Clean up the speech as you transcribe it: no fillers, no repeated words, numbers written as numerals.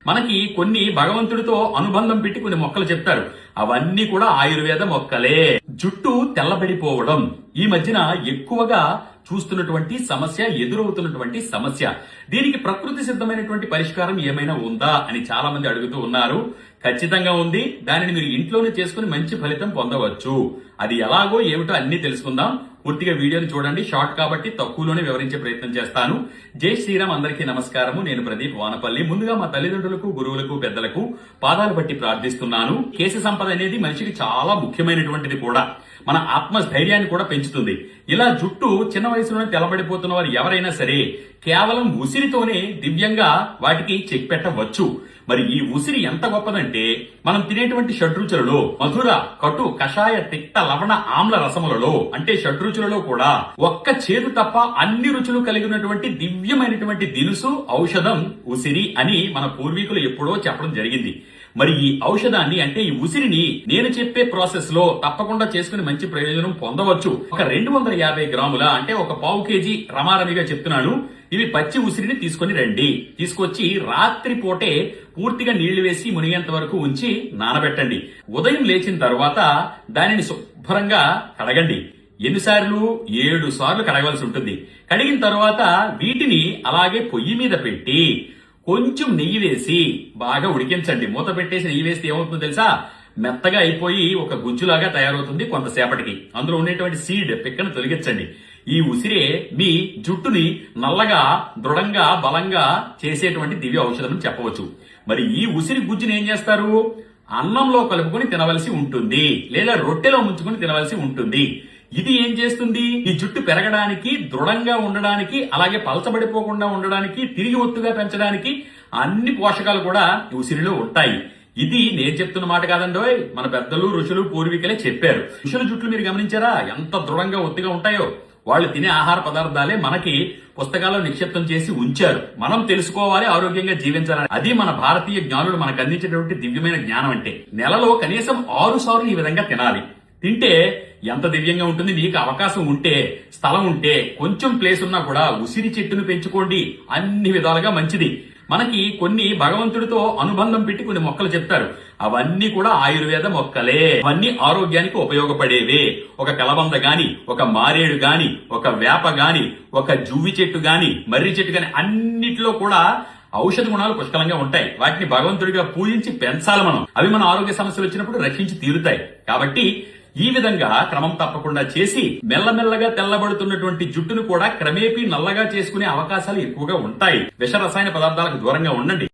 మనకి కొన్ని భగవంతుడితో అనుబంధం పెట్టి కొన్ని మొక్కలు చెప్తారు. అవన్నీ కూడా ఆయుర్వేద మొక్కలే. జుట్టు తెల్లబడిపోవడం ఈ మధ్యన ఎక్కువగా చూస్తున్నటువంటి సమస్య, ఎదురవుతున్నటువంటి సమస్య. దీనికి ప్రకృతి సిద్ధమైనటువంటి పరిష్కారం ఏమైనా ఉందా అని చాలా మంది అడుగుతూ ఉన్నారు. ఖచ్చితంగా ఉంది. దానిని మీరు ఇంట్లోనే చేసుకుని మంచి ఫలితం పొందవచ్చు. అది ఎలాగో ఏమిటో అన్ని తెలుసుకుందాం. పూర్తిగా వీడియోని చూడండి. షార్ట్ కాబట్టి తక్కువలోనే వివరించే ప్రయత్నం చేస్తాను. జై శ్రీరామ్. అందరికీ నమస్కారము. నేను ప్రదీప్ వానపల్లి. ముందుగా మా తల్లిదండ్రులకు, గురువులకు, పెద్దలకు పాదాలు బట్టి ప్రార్థిస్తున్నాను. కేశ సంపద అనేది మనిషికి చాలా ముఖ్యమైనటువంటిది కూడా. మన ఆత్మస్థైర్యాన్ని కూడా పెంచుతుంది. ఇలా జుట్టు చిన్న వయసులోనే తెల్లబడిపోతున్న వారు ఎవరైనా సరే కేవలం ఉసిరితోనే దివ్యంగా వాటికి చెక్ పెట్టవచ్చు. మరి ఈ ఉసిరి ఎంత గొప్పదంటే మనం తినేటువంటి షడ్రుచులలో మధుర, కటు, కషాయ, తిక్త, లవణ, ఆమ్ల రసములలో అంటే షడ్రుచులలో కూడా ఒక్క చేదు తప్ప అన్ని రుచులు కలిగినటువంటి దివ్యమైనటువంటి దినుసు, ఔషధం ఉసిరి అని మన పూర్వీకులు ఎప్పుడో చెప్పడం జరిగింది. మరి ఈ ఔషధాన్ని అంటే ఈ ఉసిరిని నేను చెప్పే ప్రాసెస్ లో తప్పకుండా చేసుకుని మంచి ప్రయోజనం పొందవచ్చు. ఒక 250 గ్రాముల అంటే ఒక పావు కేజీ రమారమిగా చెప్తున్నాను. ఇవి పచ్చి ఉసిరిని తీసుకొని రండి. తీసుకొచ్చి రాత్రి పూటే పూర్తిగా నీళ్లు వేసి మునిగేంత వరకు ఉంచి నానబెట్టండి. ఉదయం లేచిన తర్వాత దానిని శుభ్రంగా కడగండి. ఎన్నిసార్లు? 7 సార్లు కడగవలసి ఉంటుంది. కడిగిన తర్వాత వీటిని అలాగే పొయ్యి మీద పెట్టి కొంచెం నెయ్యి వేసి బాగా ఉడికించండి. మూత పెట్టేసి నెయ్యి వేస్తే ఏమవుతుందో తెలుసా? మెత్తగా అయిపోయి ఒక గుజ్జులాగా తయారవుతుంది. కొంతసేపటికి అందులో ఉండేటువంటి సీడ్, పిక్కను తొలగించండి. ఈ ఉసిరే మీ జుట్టుని నల్లగా, దృఢంగా, బలంగా చేసేటువంటి దివ్య ఔషధం చెప్పవచ్చు. మరి ఈ ఉసిరి గుజ్జుని ఏం చేస్తారు? అన్నంలో కలుపుకొని తినవలసి ఉంటుంది, లేదా రొట్టెలో ముంచుకొని తినవలసి ఉంటుంది. ఇది ఏం చేస్తుంది? ఈ జుట్టు పెరగడానికి, దృఢంగా ఉండడానికి, అలాగే పలచబడిపోకుండా ఉండడానికి, తిరిగి ఒత్తుగా పెంచడానికి అన్ని పోషకాలు కూడా ఉసిరిలో ఉంటాయి. ఇది నేను చెప్తున్న మాట కాదండోయ్, మన పెద్దలు, ఋషులు, పూర్వీకులే చెప్పారు. ఋషుల జుట్లు మీరు గమనించారా? ఎంత దృఢంగా, ఒత్తుగా ఉంటాయో. వాళ్ళు తినే ఆహార పదార్థాలే మనకి పుస్తకాల్లో నిక్షిప్తం చేసి ఉంచారు. మనం తెలుసుకోవాలి, ఆరోగ్యంగా జీవించాలని. అది మన భారతీయ జ్ఞానులు మనకు అందించేటువంటి దివ్యమైన జ్ఞానం అంటే. నెలలో కనీసం 6 సార్లు ఈ విధంగా తినాలి. తింటే ఎంత దివ్యంగా ఉంటుంది. మీకు అవకాశం ఉంటే, స్థలం ఉంటే, కొంచెం ప్లేస్ ఉన్నా కూడా ఉసిరి చెట్టును పెంచుకోండి. అన్ని విధాలుగా మంచిది. మనకి కొన్ని భగవంతుడితో అనుబంధం పెట్టి కొన్ని మొక్కలు చెప్తారు. అవన్నీ కూడా ఆయుర్వేద మొక్కలే. అవన్నీ ఆరోగ్యానికి ఉపయోగపడేవే. ఒక కలబంద గాని, ఒక మారేడు గాని, ఒక వేప గాని, ఒక జువ్వి చెట్టు గాని, మర్రి చెట్టు గాని అన్నిటిలో కూడా ఔషధ గుణాలు పుష్కలంగా ఉంటాయి. వాటిని భగవంతుడిగా పూజించి పెంచాలి మనం. అవి మన ఆరోగ్య సమస్యలు వచ్చినప్పుడు రక్షించి తీరుతాయి. కాబట్టి ఈ విధంగా క్రమం తప్పకుండా చేసి మెల్లమెల్లగా తెల్లబడుతున్నటువంటి జుట్టును కూడా క్రమేపీ నల్లగా చేసుకునే అవకాశాలు ఎక్కువగా ఉంటాయి. విష రసాయన పదార్థాలకు దూరంగా ఉండండి.